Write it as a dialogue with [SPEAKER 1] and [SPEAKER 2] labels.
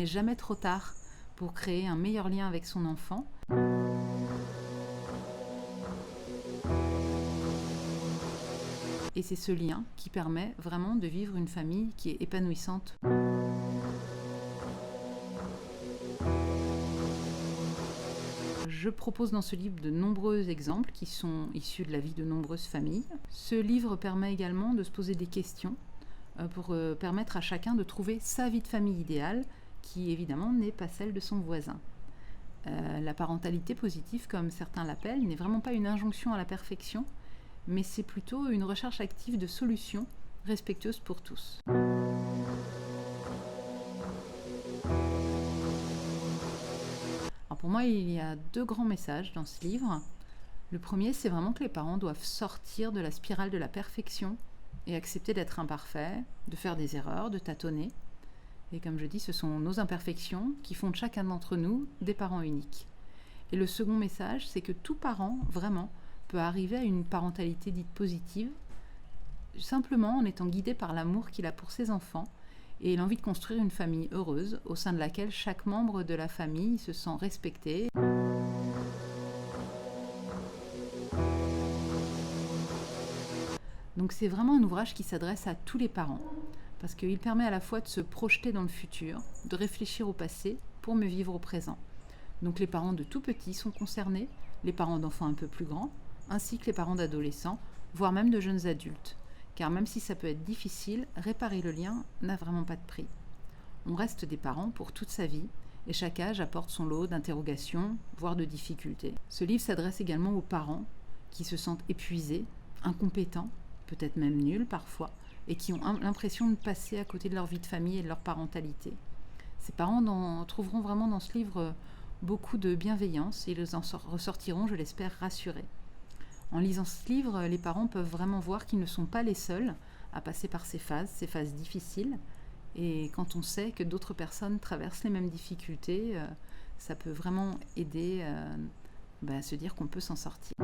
[SPEAKER 1] n'est jamais trop tard pour créer un meilleur lien avec son enfant. Et c'est ce lien qui permet vraiment de vivre une famille qui est épanouissante. Je propose dans ce livre de nombreux exemples qui sont issus de la vie de nombreuses familles. Ce livre permet également de se poser des questions pour permettre à chacun de trouver sa vie de famille idéale, qui évidemment n'est pas celle de son voisin. La parentalité positive, comme certains l'appellent, n'est vraiment pas une injonction à la perfection, mais c'est plutôt une recherche active de solutions respectueuses pour tous. Alors pour moi, il y a 2 grands messages dans ce livre. Le premier, c'est vraiment que les parents doivent sortir de la spirale de la perfection et accepter d'être imparfaits, de faire des erreurs, de tâtonner. Et comme je dis, ce sont nos imperfections qui font de chacun d'entre nous des parents uniques. Et le second message, c'est que tout parent, vraiment, peut arriver à une parentalité dite positive, simplement en étant guidé par l'amour qu'il a pour ses enfants et l'envie de construire une famille heureuse au sein de laquelle chaque membre de la famille se sent respecté. Donc c'est vraiment un ouvrage qui s'adresse à tous les parents, parce qu'il permet à la fois de se projeter dans le futur, de réfléchir au passé pour mieux vivre au présent. Donc les parents de tout petits sont concernés, les parents d'enfants un peu plus grands, ainsi que les parents d'adolescents, voire même de jeunes adultes. Car même si ça peut être difficile, réparer le lien n'a vraiment pas de prix. On reste des parents pour toute sa vie, et chaque âge apporte son lot d'interrogations, voire de difficultés. Ce livre s'adresse également aux parents qui se sentent épuisés, incompétents, peut-être même nuls parfois, et qui ont l'impression de passer à côté de leur vie de famille et de leur parentalité. Ces parents trouveront vraiment dans ce livre beaucoup de bienveillance et ils en ressortiront, je l'espère, rassurés. En lisant ce livre, les parents peuvent vraiment voir qu'ils ne sont pas les seuls à passer par ces phases difficiles. Et quand on sait que d'autres personnes traversent les mêmes difficultés, ça peut vraiment aider à se dire qu'on peut s'en sortir.